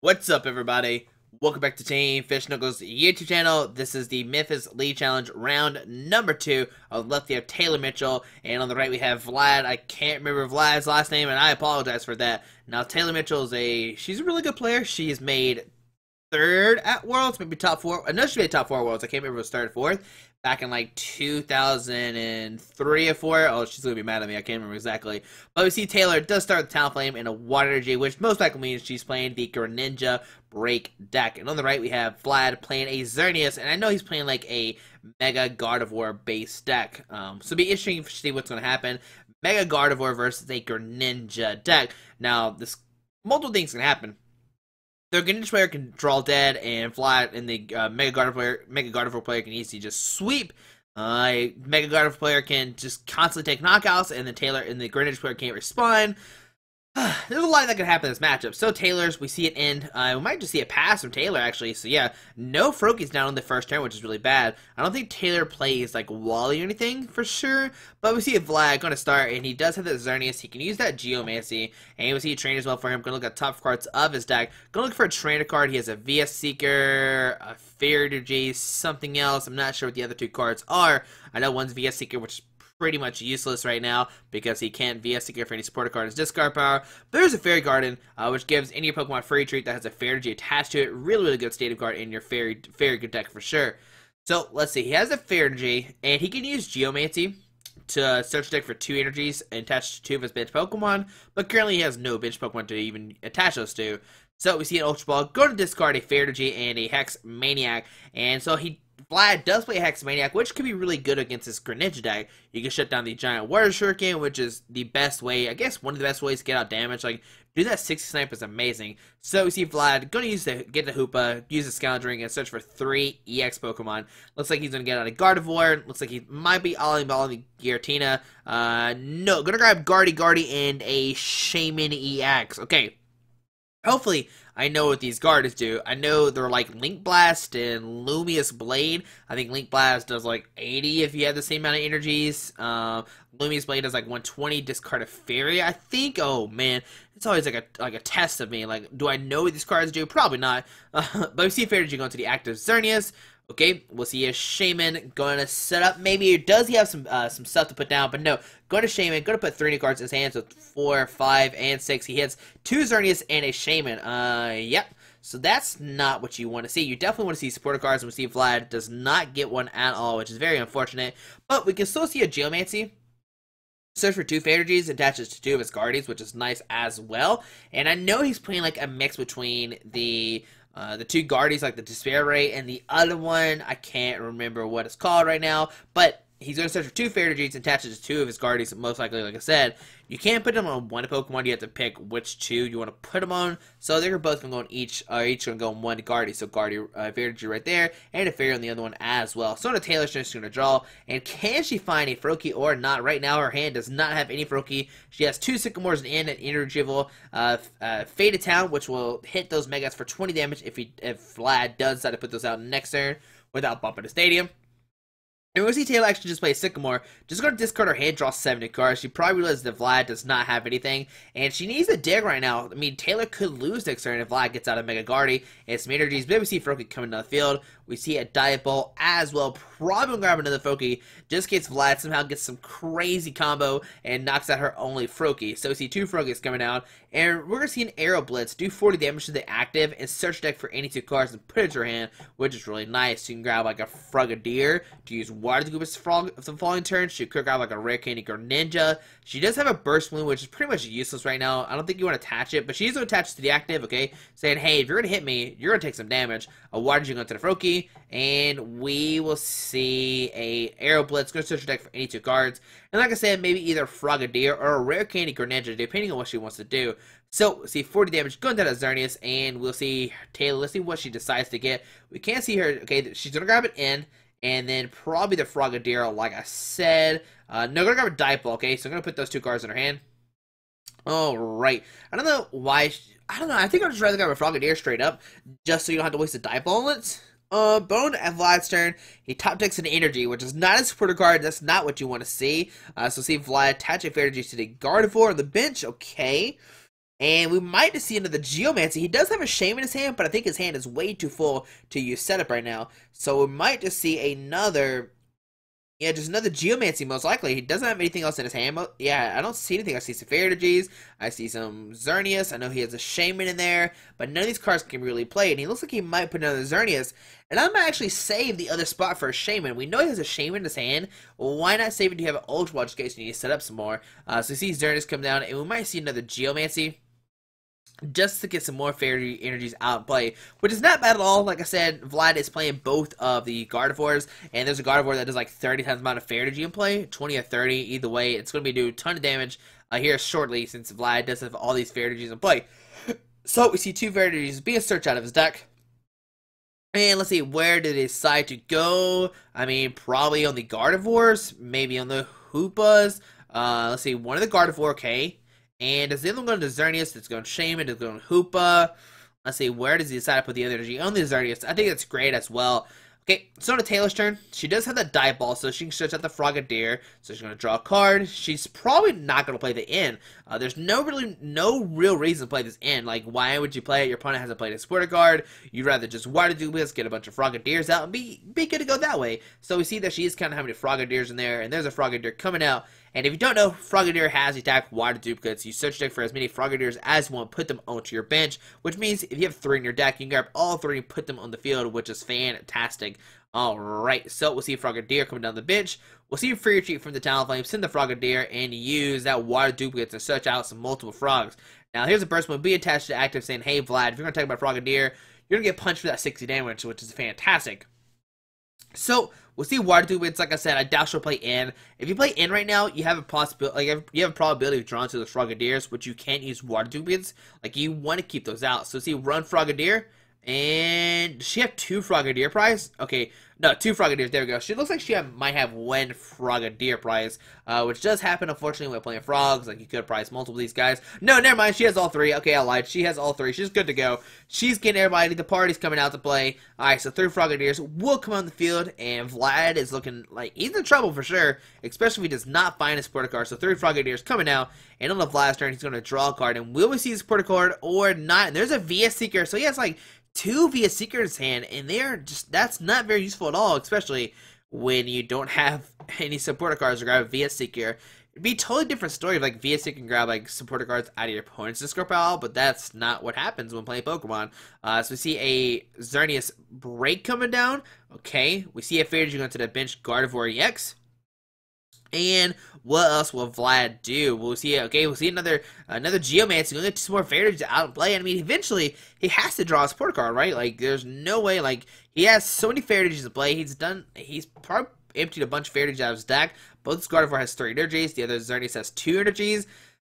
What's up, everybody? Welcome back to Team Fish Knuckles YouTube channel. This is the Memphis League Challenge round number 2. On the left, we have Taylor Mitchell, and on the right, we have Vlad. I can't remember Vlad's last name, and I apologize for that. Now, Taylor Mitchell she's a really good player. She's made third at Worlds, maybe top 4. No, she made top 4 Worlds. I can't remember if it was third or 4th. Back in like 2003 or 4. Oh, she's gonna be mad at me. I can't remember exactly. But we see Taylor does start with Talonflame and a Water Energy, which most likely means she's playing the Greninja break deck. And on the right, we have Vlad playing a Xerneas, and I know he's playing like a Mega Gardevoir base deck. So it'll be interesting to see what's gonna happen. Mega Gardevoir versus a Greninja deck. Now, this multiple things can happen. The Greninja player can draw dead and fly, and the Mega Gardevoir player can easily just sweep. Mega Gardevoir player can just constantly take knockouts, and the Greninja player can't respond. There's a lot that could happen in this matchup. So Taylor's, we see it end. We might just see a pass from Taylor, actually. So yeah, no Froakies down on the first turn, which is really bad. I don't think Taylor plays like Wally or anything for sure. But we see a Vlad going to start, and he does have the Xerneas. He can use that Geomancy, and we see a trainer as well for him. Going to look at top cards of his deck. Going to look for a trainer card. He has a VS Seeker, a Fairies, something else. I'm not sure what the other two cards are. I know one's VS Seeker, which is pretty much useless right now because he can't VS Seeker for any supporter card as discard power. But there's a Fairy Garden, which gives any of your Pokemon Fairy Treat that has a Fairy Energy attached to it. Really good state of card in your very good deck for sure. So let's see, he has a Fairy Energy, and he can use Geomancy to search deck for 2 energies and attach to 2 of his bench Pokemon, but currently he has no bench Pokemon to even attach those to. So we see an Ultra Ball, go to discard a Fairy Energy and a Hex Maniac, and so Vlad does play Hex Maniac, which could be really good against this Greninja deck. You can shut down the Giant Water Shuriken, which is the best way, I guess one of the best ways to get out damage. Like, do that 60 snipe is amazing. So we see Vlad going to get the Hoopa, use the Scoundrelling, and search for 3 EX Pokemon. Looks like he's going to get out a Gardevoir. Looks like he might be all the Giratina. No, going to grab Guardy and a Shaman EX. Okay. Hopefully, I know what these guards do. I know they're like Link Blast and Lumious Blade. I think Link Blast does like 80 if you have the same amount of energies. Lumious Blade does like 120, discard a Fairy, I think. Oh man, it's always like a test of me. Like, do I know what these cards do? Probably not. But we see a Fairy going to the active Xerneas. Okay, we'll see a Shaman going to set up. Maybe does he have some stuff to put down? But no, go to Shaman. Going to put 3 new cards in his hands with 4, 5, and 6. He hits 2 Xerneas and a Shaman. Yep. So that's not what you want to see. You definitely want to see supporter cards, and we see Vlad does not get one at all, which is very unfortunate. But we can still see a Geomancy. Search for 2 Fairies, attaches to 2 of his Guardians, which is nice as well. And I know he's playing like a mix between the 2 Guardians, like the Despair Ray, and the other one, I can't remember what it's called right now, but he's going to search for 2 Fairies, attaches to 2 of his Guardians, most likely, like I said. You can't put them on one Pokemon, you have to pick which 2 you want to put them on, so they're both going to go on each going to go on one Guardian, so Guardian Fairy right there, and a Fairy on the other one as well. So Taylor's just going to draw, and can she find a Froakie or not? Right now, her hand does not have any Froakie. She has 2 Sycamores and an Energival Faded Town, which will hit those Megas for 20 damage if Vlad does decide to put those out next turn without bumping the stadium. And we see Taylor actually just play Sycamore. Just going to discard her hand, draw 70 cards. She probably realizes that Vlad does not have anything, and she needs a dig right now. I mean, Taylor could lose next turn if Vlad gets out of Mega Guardy and some energies. But we see Froakie coming down the field. We see a Diet Ball as well. Probably going to grab another Froakie just in case Vlad somehow gets some crazy combo and knocks out her only Froakie. So we see 2 Froakies coming out, and we're going to see an Arrow Blitz do 40 damage to the active and search deck for any 2 cards and put it into her hand, which is really nice. You can grab like a Frogadier to use Water to Goobus the following turn. She could grab like a Rare Candy Greninja. She does have a Burst Balloon, which is pretty much useless right now. I don't think you want to attach it, but she's going to attach it to the active, okay? Saying, hey, if you're going to hit me, you're going to take some damage. A Water Energy going to the Froakie, and we will see a Arrow Blitz. Going to search her deck for any 2 cards. And like I said, maybe either Frogadier or a Rare Candy Greninja, depending on what she wants to do. So, we'll see 40 damage going down to Xerneas, and we'll see Taylor. Let's see what she decides to get. We can't see her. Okay, she's going to grab it in. And then probably the Frogadier, like I said. No, I'm going to grab a Diet Ball, okay? So I'm going to put those 2 cards in her hand. Alright. I don't know why. I don't know. I think I'd just rather grab a Frogadier straight up. Just so you don't have to waste a Diet Ball on it. Bone at Vlad's turn. He top decks an energy, which is not a supporter card. That's not what you want to see. So see Vlad attach a Fairy Energy to the Gardevoir on the bench. Okay. And we might just see another Geomancy. He does have a Shame in his hand, but I think his hand is way too full to use setup right now. So we might just see another... Yeah, just another Geomancy, most likely. He doesn't have anything else in his hand. Yeah, I don't see anything. I see some Fairy Energies. I see some Xerneas. I know he has a Shaman in there. But none of these cards can really play. And he looks like he might put another Xerneas. And I might actually save the other spot for a Shaman. We know he has a Shaman in his hand. Well, why not save it to have an Ultra Ball just in case you need to set up some more? So we see Xerneas come down. And we might see another Geomancy, just to get some more Fairy Energies out in play, which is not bad at all. Like I said, Vlad is playing both of the Gardevoirs, and there's a Gardevoir that does like 30 times the amount of Fairy Energy in play, 20 or 30, either way. It's going to be doing a ton of damage here shortly, since Vlad does have all these Fairy Energies in play. So we see two Fairy Energies being searched out of his deck. And let's see, where did they decide to go? I mean, probably on the Gardevoirs, maybe on the Hoopas. Let's see, one of the Gardevoir, okay. And is the other one going to Xerneas? It's going to Shaman. It's going to Hoopa. Let's see, where does he decide to put the other energy? On the Xerneas. I think that's great as well. Okay, so on to Taylor's turn. She does have that die ball, so she can search out the Frogadier. So she's going to draw a card. She's probably not going to play the Inn. There's no real reason to play this Inn. Like, why would you play it? Your opponent hasn't played a supporter card. You'd rather just water duplicates, get a bunch of Frogadiers out, and be good to go that way. So we see that she is kind of having Frogadiers in there, and there's a Frogadier coming out. And if you don't know, Frogadier has the attack water duplicates. You search deck for as many Frogadiers as you want, put them onto your bench, which means if you have 3 in your deck, you can grab all 3 and put them on the field, which is fantastic. Alright, so we'll see Frogadier coming down the bench. We'll see a free retreat from the Talonflame, send the Frogadier, and use that water duplicate to search out some multiple frogs. Now, here's a burst mode. Be attached to active saying, hey, Vlad, if you're going to talk about Frogadier, you're going to get punched for that 60 damage, which is fantastic. So, we'll see water duplicates. Like I said, I doubt she'll play in. If you play in right now, you have a possibility, like you have a probability of drawing to those Frogadiers, which you can't use water duplicates. Like, you want to keep those out. So, see, run Frogadier. And does she have 2 Frogadier prize? Okay, no, 2 Frogadiers. There we go. She looks like she might have 1 Frogadier prize, which does happen, unfortunately, when playing frogs. Like, you could prize multiple of these guys. No, never mind. She has all 3. Okay, I lied. She has all 3. She's good to go. She's getting everybody. The party's coming out to play. All right, so 3 Frogadiers will come on the field, and Vlad is looking like he's in trouble for sure, especially if he does not find a supporter card. So 3 Frogadiers coming out, and on the Vlad's turn, he's going to draw a card, and will we see a supporter card or not? And there's a VS Seeker, so he has like 2 VS Seekers in his hand, and that's not very useful at all, especially when you don't have any supporter cards to grab a VS Seeker. It'd be a totally different story if like VS Seeker can grab like supporter cards out of your opponent's discard pile, but that's not what happens when playing Pokemon. So we see a Xerneas break coming down. Okay, we see a Fairy going to the bench, Gardevoir EX. And what else will Vlad do? We'll see. Okay, we'll see another Geomancy. We'll get some more Fairies out and play. I mean, eventually he has to draw a support card, right? Like, there's no way. Like, he has so many Fairies to play. He's probably emptied a bunch of Fairies out of his deck. Both Gardevoir has 3 energies. The other Xerneas has 2 energies.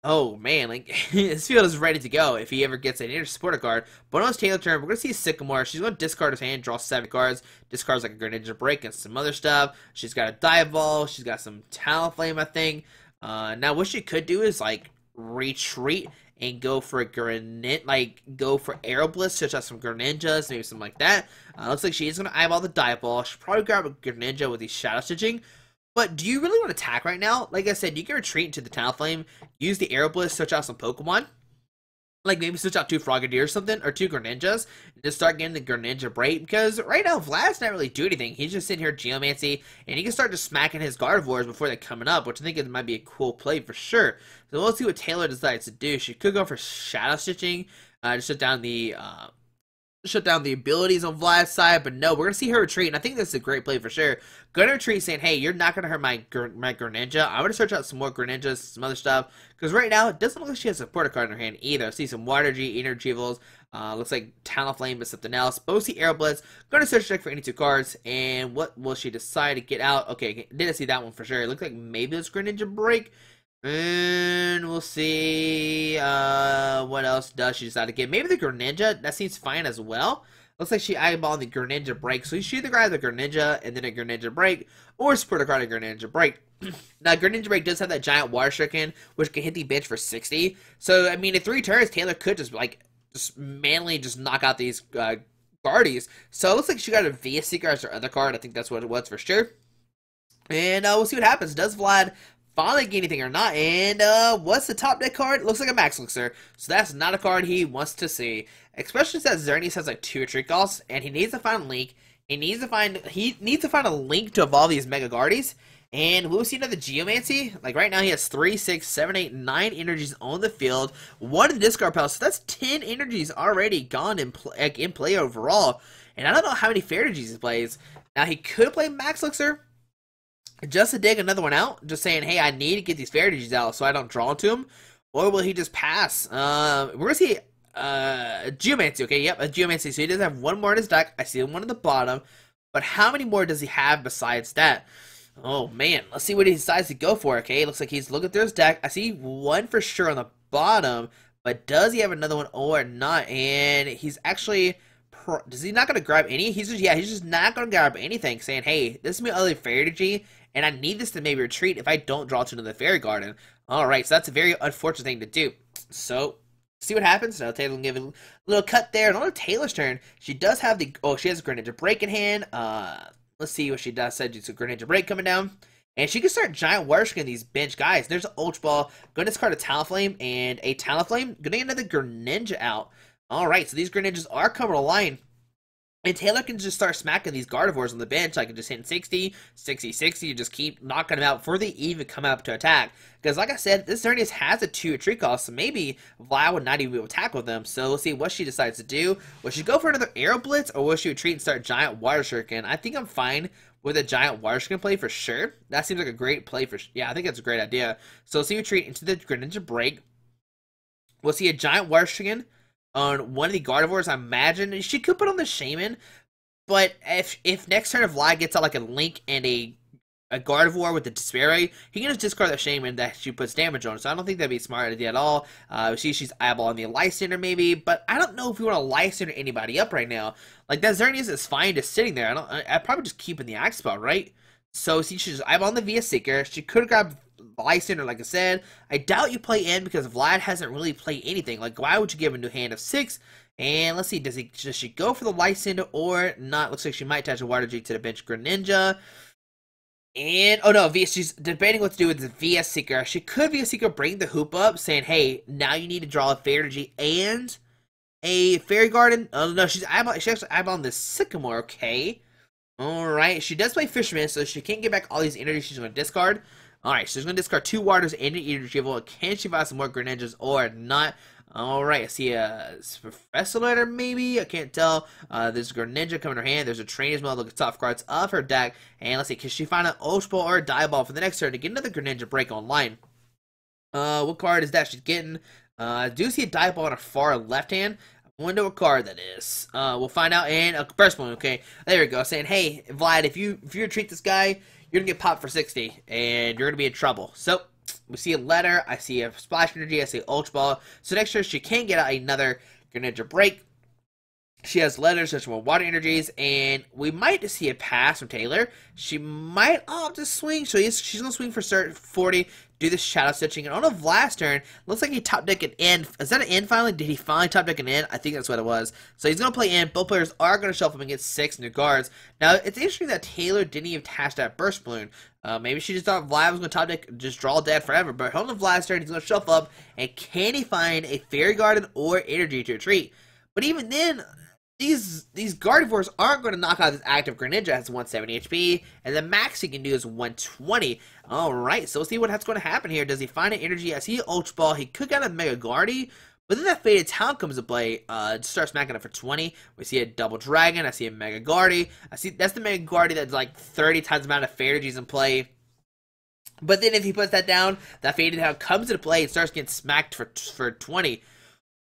Oh man, like his field is ready to go if he ever gets an inner supporter card. But on his Taylor turn, we're gonna see Sycamore. She's gonna discard his hand, draw 7 cards, discards like a Greninja Break and some other stuff. She's got a Dive Ball, she's got some Talonflame, I think. Now what she could do is like retreat and go for a Greninja, like go for Aerobliss, such as some Greninjas, maybe something like that. Looks like she is gonna eyeball the Dive Ball. She'll probably grab a Greninja with the Shadow Stitching. But do you really want to attack right now? Like I said, you can retreat into the Talonflame, use the Aerobliss, switch out some Pokemon. Like maybe switch out 2 Frogadier or something, or 2 Greninjas, and just start getting the Greninja Break. Because right now, Vlad's not really doing anything. He's just sitting here Geomancy, and he can start just smacking his Gardevoirs before they're coming up, which I think it might be a cool play for sure. So we'll see what Taylor decides to do. She could go for Shadow Stitching, to shut down the abilities on Vlad's side, but no, we're going to see her retreat, and I think this is a great play for sure. Gonna retreat saying, hey, you're not going to hurt my Greninja. I'm going to search out some more Greninjas, some other stuff, because right now, it doesn't look like she has a supporter card in her hand either. I see some Water G, Energy Evils, looks like Talonflame, but something else. Both see Aeroblitz. Going to search deck for any 2 cards, and what will she decide to get out? Okay, didn't see that one for sure. It looks like maybe it's Greninja Break. And we'll see what else does she decide to get. Maybe the Greninja, that seems fine as well. Looks like she eyeballed the Greninja Break. So she either grab the Greninja and then a Greninja Break, or support a card of Greninja Break. Now, Greninja Break does have that giant Water Stricken, which can hit the bench for 60. So, I mean, in 3 turns, Taylor could just manually knock out these Guardies. So, it looks like she got a VS Seeker as her other card. I think that's what it was for sure. And we'll see what happens. Does Vlad finally get anything or not. And what's the top deck card? Looks like a Max Elixir. So that's not a card he wants to see. Especially since Xerneas has like 2 retreat costs, and he needs to find a link. He needs to find a link to evolve these Mega Guardies. And will we see another Geomancy? Like right now he has 3, 6, 7, 8, 9 energies on the field. 1 in the discard pile, so that's 10 energies already gone in play overall. And I don't know how many Fairy energies he plays. Now he could play Max Elixir just to dig another one out, just saying, hey, I need to get these Fairy energies out so I don't draw into him. Or will he just pass? We're gonna see Geomancy, okay, yep, a Geomancy. So he does have 1 more in his deck. I see 1 at the bottom. But how many more does he have besides that? Oh, man. Let's see what he decides to go for, okay? Looks like he's looking through his deck. I see 1 for sure on the bottom, but does he have another one or not? And he's actually... Is he not going to grab any? He's just not going to grab anything, saying, hey, this is my other Fairy energy, and I need this to maybe retreat if I don't draw to another Fairy Garden. Alright, so that's a very unfortunate thing to do. So... see what happens. Now Taylor will give a little cut there. And on Taylor's turn, she does have the... oh, she has a Greninja Break in hand. Let's see what she does. Said it's a Greninja Break coming down. And she can start Giant Water Skin these bench guys. There's an Ultra Ball. Going to discard a Talonflame and a Talonflame. Going to get another Greninja out. Alright, so these Greninjas are coming to line. And Taylor can just start smacking these Gardevoirs on the bench. I can just hit 60, 60, 60, and just keep knocking them out before they even come up to attack. Because like I said, this Xerneas has a 2 retreat cost, so maybe Vlad would not even be able to attack with them. So we'll see what she decides to do. Will she go for another Aero Blitz, or will she retreat and start Giant Water Shuriken? I think I'm fine with a Giant Water Shuriken play for sure. That seems like a great play for... yeah, I think that's a great idea. So we'll see retreat into the Greninja Break. We'll see a Giant Water Shuriken on one of the Gardevoirs. I imagine she could put on the Shaman, but if next turn Vlad gets out like a Link and a Gardevoir with the Despair Ray, he can just discard the Shaman that she puts damage on. So I don't think that'd be a smart idea at all. She's eyeballing the Lysander maybe, but I don't know if we want to Lysander anybody up right now. Like that Xerneas is fine just sitting there. I'd probably just keep in the Axe spot, right? So she's just eyeballing the Via Seeker. She could grab Lysander, like I said. I doubt you play in because Vlad hasn't really played anything. Like, why would you give him a new hand of 6? And let's see, does she go for the Lysander or not? Looks like she might attach a Water Jig to the bench Greninja. And, oh no, she's debating what to do with the Via Seeker. She could Via Seeker bring the Hoop up, saying, hey, now you need to draw a Fairy Energy and a Fairy Garden. Oh no, she's actually eyeballing the Sycamore, okay. Alright, she does play Fisherman, so she can't get back all these energies she's going to discard. Alright, so she's going to discard 2 Waters and an Energy Evolve. Can she buy some more Greninjas or not? Alright, I see a Professor Letter maybe? I can't tell. There's a Greninja coming in her hand. There's a Trainer's Mail. Look at top cards of her deck. And let's see, can she find an Ultra Ball or a Die Ball for the next turn to get another Greninja Break online? What card is that she's getting? I do see a Die Ball on her far left hand. I wonder what card that is. We'll find out in a Burst Balloon. Okay, there we go. Saying, hey, Vlad, if you retreat this guy, you're gonna get popped for 60, and you're gonna be in trouble. So we see a letter. I see a Splash Energy. I see Ultra Ball. So next turn she can get out another Greninja Break. She has letters, there's more water energies, and we might just see a pass from Taylor. She might opt to swing. So she's going to swing for 40, do the Shadow Stitching. And on a Vlad's turn, looks like he top deck an end. Is that an end finally? Did he finally top deck an end? I think that's what it was. So he's going to play end. Both players are going to shuffle him and get 6 new guards. Now, it's interesting that Taylor didn't even attach that Burst Balloon. Maybe she just thought Vlad was going to top deck, just draw dead forever. But on the Vlad's turn, he's going to shuffle up. And can he find a Fairy Garden or Energy to retreat? But even then... These Gardevoirs aren't going to knock out this active Greninja. It has 170 HP, and the max he can do is 120. Alright, so we'll see what's going to happen here. Does he find an energy? I see Ultra Ball. He could get a Mega Guardi, but then that Faded Town comes to play. Starts smacking it for 20. We see a Double Dragon. I see a Mega Guardi. I see that's the Mega Guardi that's like 30 times the amount of Fairy energies in play. But then if he puts that down, that Faded Town comes into play and starts getting smacked for 20.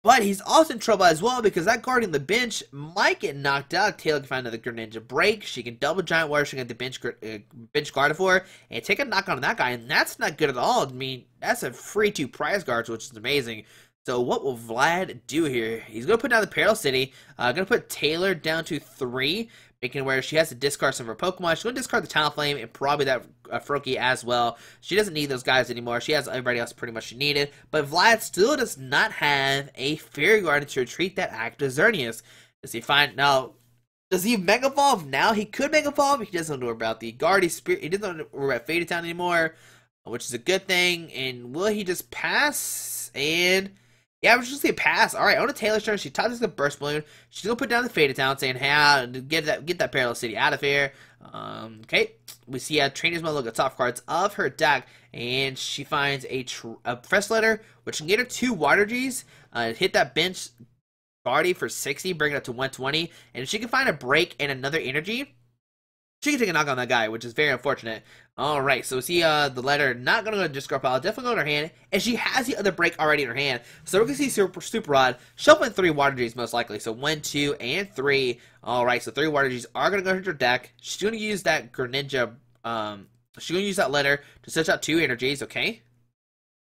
But he's also in trouble as well because that guard in the bench might get knocked out. Taylor can find another Greninja Break. She can double Giant Water. She can get the bench Gardevoir and take a knock on that guy. And that's not good at all. I mean, that's a free 2 prize guards, which is amazing. So what will Vlad do here? He's going to put down the Peril City. Going to put Taylor down to 3. Making where she has to discard some of her Pokemon. She's going to discard the Talonflame and probably that Froakie as well. She doesn't need those guys anymore. She has everybody else pretty much she needed. But Vlad still does not have a Fairy Garden to retreat that active Xerneas. Does he find... Now, does he Mega Evolve now? He could Mega Evolve. He doesn't know about the Guardy Spirit. He doesn't know about Faded Town anymore. which is a good thing. And will he just pass? And yeah, we're just gonna say pass. All right, on to Taylor's turn. She tosses the burst balloon. She's gonna put down the Fade Town, saying, "Hey, get that Parallel City out of here." Okay, we see Trainer's Mode look at top cards of her deck, and she finds a Fresh Letter, which can get her 2 Water G's. Hit that bench Guardy for 60, bring it up to 120, and if she can find a break and another energy, she can take a knock on that guy, which is very unfortunate. Alright, so see the letter not going to go to discard pile, definitely going to her hand, and she has the other break already in her hand. So we're going to see Super Rod shuffling 3 Water G's most likely. So 1, 2, and 3. Alright, so 3 Water G's are going to go into her deck. She's going to use that Greninja, she's going to use that letter to switch out 2 energies, okay?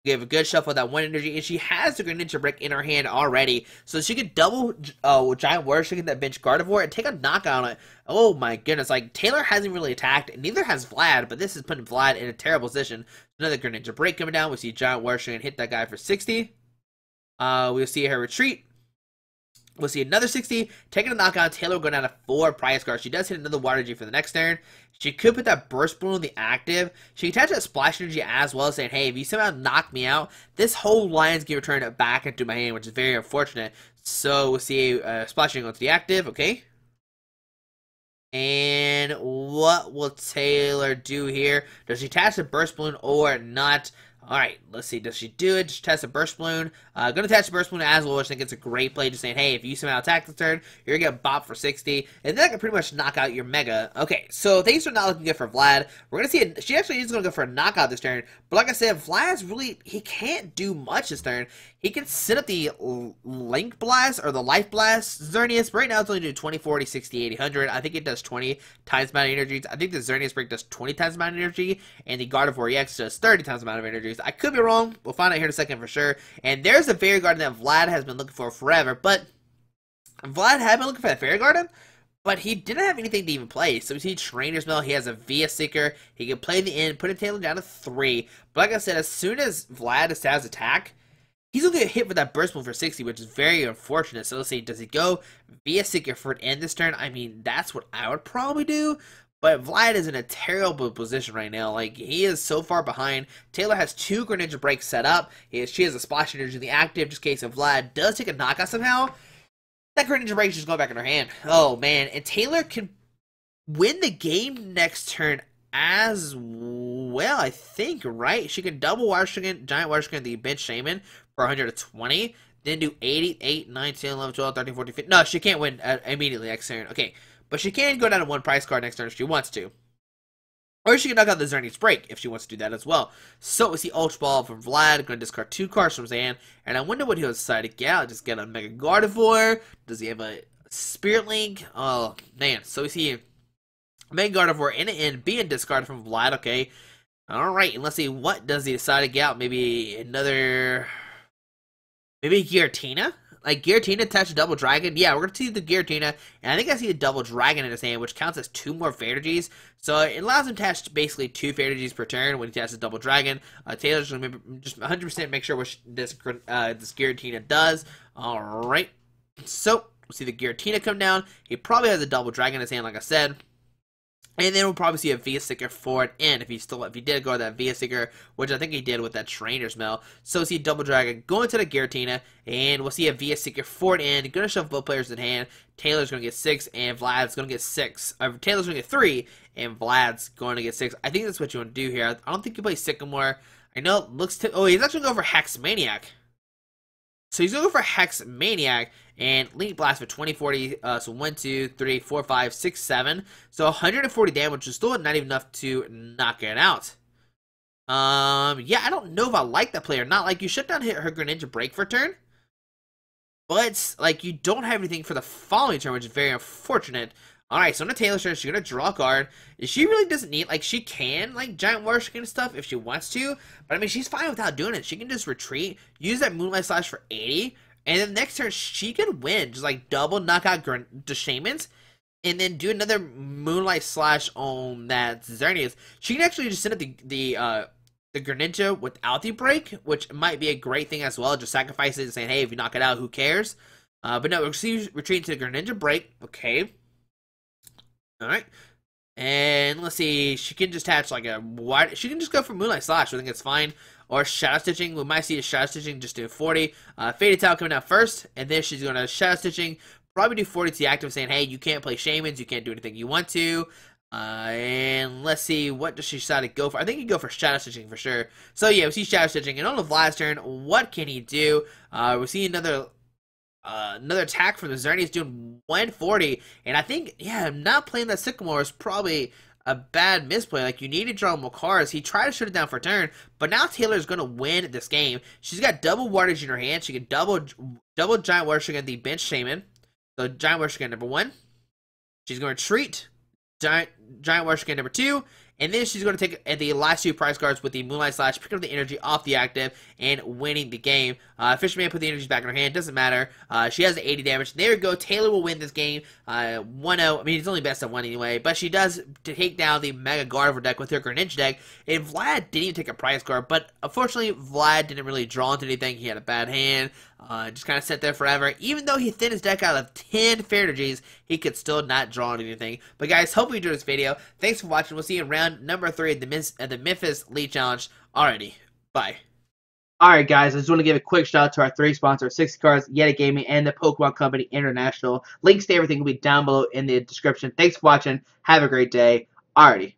Give a good shuffle with that 1 energy, and she has the Greninja break in her hand already, so she could double Giant Warrior, she can that bench Gardevoir and take a knockout on it. Oh my goodness, like Taylor hasn't really attacked, and neither has Vlad, but this is putting Vlad in a terrible position. Another Greninja break coming down. We see Giant Warrior and hit that guy for 60. We'll see her retreat. We'll see another 60, taking a knockout. Taylor going down to 4 prize cards. She does hit another Water G for the next turn. She could put that Burst Balloon in the active. She can attach that Splash Energy as well, saying, hey, if you somehow knock me out, this whole line's going to return back into my hand, which is very unfortunate. So we'll see Splash Energy go to the active, okay? And what will Taylor do here? Does she attach the Burst Balloon or not? Alright, let's see. Does she do it? Just test a Burst Balloon. Gonna attach the Burst Balloon as well, which I think it's a great play. Just saying, hey, if you somehow attack this turn, you're gonna get bopped for 60. And then I can pretty much knock out your Mega. Okay, so things are not looking good for Vlad. We're gonna see she actually is gonna go for a knockout this turn. But like I said, Vlad's really, he can't do much this turn. He can set up the Link Blast or the Life Blast Xerneas. But right now it's only doing 20, 40, 60, 80, 100. I think it does 20 times the amount of energy. I think the Xerneas break does 20 times the amount of energy. And the Gardevoir EX does 30 times the amount of energy. I could be wrong. We'll find out here in a second for sure. And there's a Fairy Garden that Vlad has been looking for forever. But Vlad had been looking for that Fairy Garden, but he didn't have anything to even play. So we see Trainer's Mill. He has a Via Seeker. He can play the end, put a Taylor down to 3. But like I said, as soon as Vlad has attack, he's going to get hit with that Burst Balloon for 60, which is very unfortunate. So let's see, does he go Via Seeker for an end this turn? I mean, that's what I would probably do. But Vlad is in a terrible position right now. Like, he is so far behind. Taylor has 2 Greninja breaks set up. She has a Splash Energy in the active, just in case if Vlad does take a knockout somehow. That Greninja break is just going back in her hand. Oh, man. And Taylor can win the game next turn as well, I think, right? She can double Giant Water Skin, the bench Shaman for 120. Then do 80, 8, 9, 10, 11, 12, 13, 14, 15. No, she can't win immediately next turn. Okay. But she can go down to 1 prize card next turn if she wants to. Or she can knock out the Xerneas break if she wants to do that as well. So we see Ultra Ball from Vlad. Going to discard 2 cards from his hand. And I wonder what he'll decide to get out. Just get a Mega Gardevoir. Does he have a Spirit Link? Oh, man. So we see Mega Gardevoir in the end being discarded from Vlad. Okay. Alright. And let's see. What does he decide to get out? Maybe another... Maybe Giratina? Like, Giratina attached a Double Dragon. Yeah, we're going to see the Giratina. And I think I see a Double Dragon in his hand, which counts as 2 more Fairies. So it allows him to attach basically 2 Fairies per turn when he attaches a Double Dragon. Taylor's going to just 100% make sure what this Giratina does. Alright. So, we'll see the Giratina come down. He probably has a Double Dragon in his hand, like I said. And then we'll probably see a Via Seeker for it in if he did go to that Via Seeker, which I think he did with that Trainer's Mill. So we'll see Double Dragon going to the Giratina, and we'll see a Via Seeker for it in. Gonna shove both players in hand. Taylor's gonna get 6, and Vlad's gonna get 6. Taylor's gonna get 3, and Vlad's going to get 6. I think that's what you want to do here. I don't think you play Sycamore. I know it looks to. Oh, he's actually going for Hex Maniac. So he's going to go for Hex Maniac and Link Blast for 20, 40, so 1, 2, 3, 4, 5, 6, 7. So 140 damage, which is still not even enough to knock it out. Yeah, I don't know if I like that player. Not like you shut down her Greninja break for a turn. But, like, you don't have anything for the following turn, which is very unfortunate. Alright, so on the Taylor's turn, she's going to draw a card. She really doesn't need, like, she can, like, Giant Water Skin and stuff if she wants to. But, I mean, she's fine without doing it. She can just retreat, use that Moonlight Slash for 80. And then next turn, she can win. Just, like, double knockout the Shamans. And then do another Moonlight Slash on that Xerneas. She can actually just send up the Greninja without the break, which might be a great thing as well. Just sacrifice it and saying, hey, if you knock it out, who cares? But no, we're retreating to the Greninja break. Okay. Alright. And let's see, she can just attach like a wide. She can just go for Moonlight Slash. I think it's fine. Or Shadow Stitching. We might see a Shadow Stitching just do 40. Fairy Tail coming out first, and then she's going to Shadow Stitching. Probably do 40 to the active, saying, hey, you can't play Shamans. You can't do anything you want to. And let's see, what does she decide to go for? I think you go for Shadow Stitching for sure. So yeah, we see Shadow Stitching. And on the Vlad's turn, what can he do? We see another attack from the Xerneas doing 140, and I think, yeah, not playing that Sycamore is probably a bad misplay. Like, you need to draw more cards. He tried to shut it down for a turn, but now Taylor's going to win this game. She's got double Waters in her hand. She can double Giant Water Sugar and the Bench Shaman. So, Giant Water Sugar number 1. She's going to treat Giant Water Sugar number 2. And then she's going to take the last 2 prize cards with the Moonlight Slash, picking up the energy off the active, and winning the game. Fisherman put the energies back in her hand. Doesn't matter. She has the 80 damage. There we go. Taylor will win this game 1-0. I mean, it's only best of 1 anyway. But she does take down the Mega Gardevoir deck with her Greninja deck. And Vlad didn't even take a prize card. But unfortunately, Vlad didn't really draw into anything. He had a bad hand. Just kind of sat there forever. Even though he thinned his deck out of 10 Fair Energies, he could still not draw anything. But guys, hope you enjoyed this video. Thanks for watching. We'll see you in round number 3 at the Memphis League Challenge. Alrighty, bye. Alright guys, I just want to give a quick shout out to our 3 sponsors, 60 Cards, Yeti Gaming, and the Pokemon Company International. Links to everything will be down below in the description. Thanks for watching. Have a great day. Alrighty.